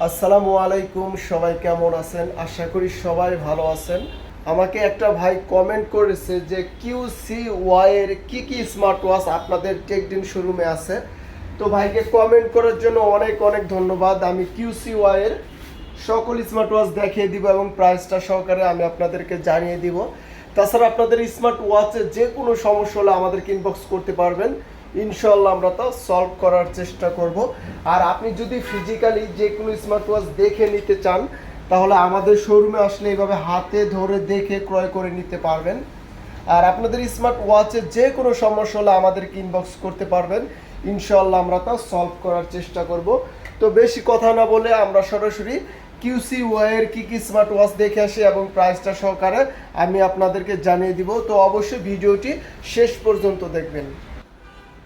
আসসালামু আলাইকুম, সবাই কেমন আছেন? আশা করি সবাই ভালো আছেন। আমাকে একটা ভাই কমেন্ট করেছে যে QCY এর কি কি স্মার্ট ওয়াচ আপনাদের টেকদিন শোরুমে আছে। তো ভাইকে কমেন্ট করার জন্য অনেক অনেক ধন্যবাদ। আমি QCY এর সকল স্মার্ট ওয়াচ দেখিয়ে দিব এবং প্রাইসটা সহকারে আমি আপনাদেরকে জানিয়ে দিব। তাছাড়া আপনাদের স্মার্ট ওয়াচে যে কোনো সমস্যা হলে আমাদেরকে ইনবক্স করতে পারবেন, ইনশাল্লাহ আমরা তা সলভ করার চেষ্টা করব। আর আপনি যদি ফিজিক্যালি যে কোনো স্মার্ট ওয়াচ দেখে নিতে চান তাহলে আমাদের শোরুমে আসলে এইভাবে হাতে ধরে দেখে ক্রয় করে নিতে পারবেন। আর আপনাদের স্মার্ট ওয়াচে যে কোনো সমস্যা হলে আমাদেরকে ইনবক্স করতে পারবেন, ইনশাল্লাহ আমরা তা সলভ করার চেষ্টা করব। তো বেশি কথা না বলে আমরা সরাসরি QCY এর কি কি স্মার্ট ওয়াচ দেখে আসি এবং প্রাইসটা সহকারে আমি আপনাদেরকে জানিয়ে দিব। তো অবশ্যই ভিডিওটি শেষ পর্যন্ত দেখবেন।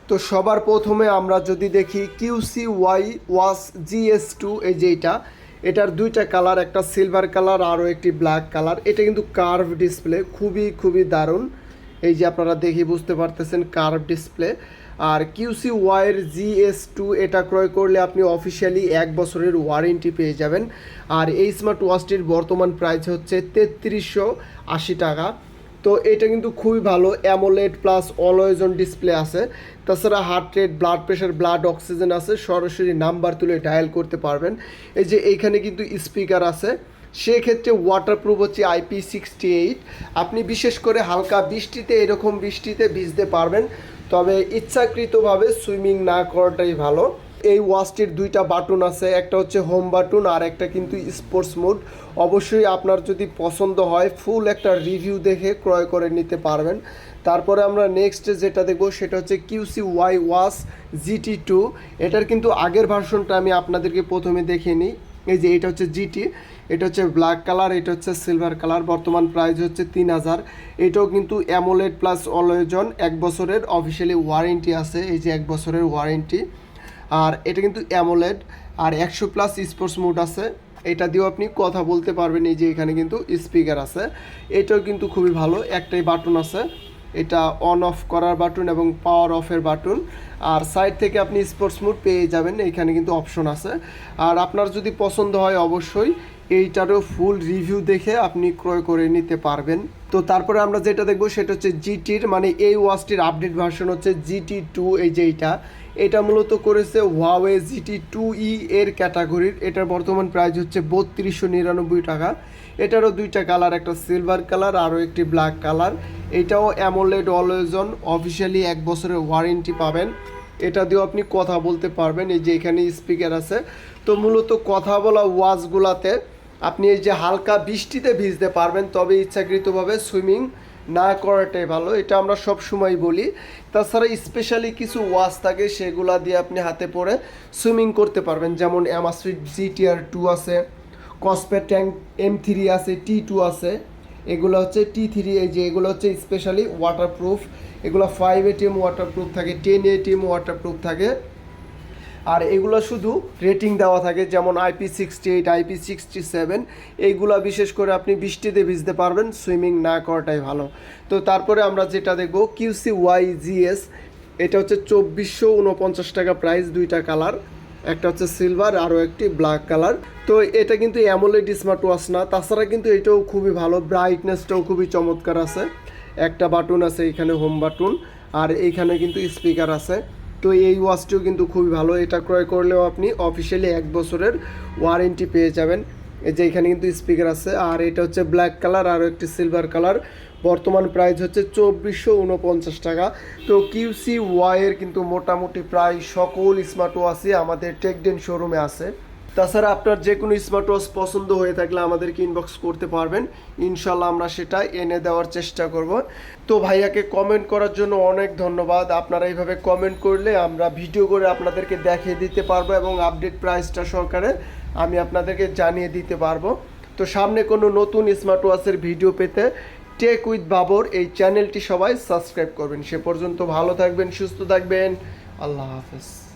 তো সবার প্রথমে আমরা যদি দেখি QCY ওয়াচ GS2, এই যে এটার দুইটা কালার, একটা সিলভার কালার আরও একটি ব্ল্যাক কালার। এটা কিন্তু কার্ভ ডিসপ্লে, খুবই দারুণ। এই যে আপনারা দেখি বুঝতে পারতেছেন কার্ভ ডিসপ্লে। আর QCY এর GS2 এটা ক্রয় করলে আপনি অফিসিয়ালি 1 বছরের ওয়ারেন্টি পেয়ে যাবেন। আর এই স্মার্ট ওয়াচটির বর্তমান প্রাইস হচ্ছে 3380 টাকা। তো এটা কিন্তু খুবই ভালো, AMOLED plus always on display আছে। তাছাড়া heart rate, blood pressure, blood oxygen আছে, সরাসরি নাম্বার তুলে ডায়াল করতে পারবেন। এই যে এইখানে কিন্তু স্পিকার আছে। সেক্ষেত্রে ওয়াটারপ্রুফ হচ্ছে IP68। আপনি বিশেষ করে হালকা বৃষ্টিতে, এরকম বৃষ্টিতে ভিজতে পারবেন, তবে ইচ্ছাকৃতভাবে সুইমিং না করাটাই ভালো। এই ওয়াচটির দুইটা বাটন আছে, একটা হচ্ছে হোম বাটন আর একটা কিন্তু স্পোর্টস মোড। অবশ্যই আপনার যদি পছন্দ হয় ফুল একটা রিভিউ দেখে ক্রয় করে নিতে পারবেন। তারপরে আমরা নেক্সট যেটা দেখব সেটা হচ্ছে QCY ওয়াচ GT2। এটার কিন্তু আগের ভার্সনটা আমি আপনাদেরকে প্রথমে দেখিয়ে নিই। এই যে এটা হচ্ছে GT, এটা হচ্ছে ব্ল্যাক কালার, এটা হচ্ছে সিলভার কালার। বর্তমান প্রাইস হচ্ছে 3000। এটাও কিন্তু অ্যামোলেড প্লাস অলওয়েজ অন, 1 বছরের অফিসিয়ালি ওয়ারেন্টি আছে। এই যে 1 বছরের ওয়ারেন্টি। আর এটা কিন্তু অ্যামোলেড আর 100+ স্পোর্টস মোড আছে। এটা দিয়েও আপনি কথা বলতে পারবেন। এই যে এখানে কিন্তু স্পিকার আছে। এটাও কিন্তু খুবই ভালো, একটাই বাটন আছে, এটা অন অফ করার বাটন এবং পাওয়ার অফের বাটন। আর সাইড থেকে আপনি স্পোর্টস মোড পেয়ে যাবেন, এইখানে কিন্তু অপশন আছে। আর আপনার যদি পছন্দ হয় অবশ্যই এইটারও ফুল রিভিউ দেখে আপনি ক্রয় করে নিতে পারবেন। তো তারপরে আমরা যেটা দেখবো সেটা হচ্ছে GTর, মানে এই ওয়াচটির আপডেট ভার্সন হচ্ছে GT2। এই যে এটা মূলত করেছে Huawei GT2E এর ক্যাটাগরির। এটার বর্তমান প্রাইস হচ্ছে 3299 টাকা। এটারও দুইটা কালার, একটা সিলভার কালার আরও একটি ব্ল্যাক কালার। এটাও অ্যামোলেড অলওয়েজ অন, অফিসিয়ালি 1 বছরের ওয়ারেন্টি পাবেন। এটা দিয়েও আপনি কথা বলতে পারবেন। এই যে এখানে স্পিকার আছে। তো মূলত কথা বলা ওয়াচগুলাতে আপনি এই যে হালকা বৃষ্টিতে ভিজতে পারবেন, তবে ইচ্ছাকৃতভাবে সুইমিং না করাটাই ভালো, এটা আমরা সব সময় বলি। তাছাড়া স্পেশালি কিছু ওয়াচ থাকে, সেগুলা দিয়ে আপনি হাতে পরে সুইমিং করতে পারবেন, যেমন অ্যামাসফিট GTR2 আছে, কসপেট ট্যাঙ্ক M3 আছে, T2 আছে, এগুলো হচ্ছে T3। এই যে এগুলো হচ্ছে স্পেশালি ওয়াটারপ্রুফ। এগুলো 5 ATM ওয়াটারপ্রুফ থাকে, 10 ATM ওয়াটারপ্রুফ থাকে। আর এগুলো শুধু রেটিং দেওয়া থাকে, যেমন IP68, IP67। এইগুলো বিশেষ করে আপনি বৃষ্টিতে ভিজতে পারবেন, সুইমিং না করাটাই ভালো। তো তারপরে আমরা যেটা দেখব QCY GS। এটা হচ্ছে 2449 টাকা প্রাইস, দুইটা কালার, একটা হচ্ছে সিলভার আরও একটি ব্ল্যাক কালার। তো এটা কিন্তু অ্যামোলেড স্মার্ট ওয়াচ না, তাছাড়া কিন্তু এটাও খুবই ভালো, ব্রাইটনেসটাও খুবই চমৎকার আছে। একটা বাটন আছে এখানে, হোম বাটন, আর এইখানে কিন্তু স্পিকার আছে। তো এই ওয়াচটিও কিন্তু খুবই ভালো। এটা ক্রয় করলেও আপনি অফিসিয়ালি 1 বছরের ওয়ারেন্টি পেয়ে যাবেন। এই যে এখানে কিন্তু স্পিকার আছে। আর এটা হচ্ছে ব্ল্যাক কালার আরও একটি সিলভার কালার। বর্তমান প্রাইস হচ্ছে 2449 টাকা। তো QCY এর কিন্তু মোটামুটি প্রায় সকল স্মার্ট ওয়াচই আমাদের টেকডেন শোরুমে আছে। তাছাড়া আপনার যে কোনো স্মার্ট ওয়াচ পছন্দ হয়ে থাকলে আমাদেরকে ইনবক্স করতে পারবেন, ইনশাল্লাহ আমরা সেটা এনে দেওয়ার চেষ্টা করব। তো ভাইয়াকে কমেন্ট করার জন্য অনেক ধন্যবাদ। আপনারা এইভাবে কমেন্ট করলে আমরা ভিডিও করে আপনাদেরকে দেখিয়ে দিতে পারবো এবং আপডেট প্রাইসটা সহকারে আমি আপনাদেরকে জানিয়ে দিতে পারবো। তো সামনে কোনো নতুন স্মার্ট ওয়াচের ভিডিও পেতে টেক উইথ বাবর এই চ্যানেলটি সবাই সাবস্ক্রাইব করবেন। সে পর্যন্ত ভালো থাকবেন, সুস্থ থাকবেন। আল্লাহ হাফেজ।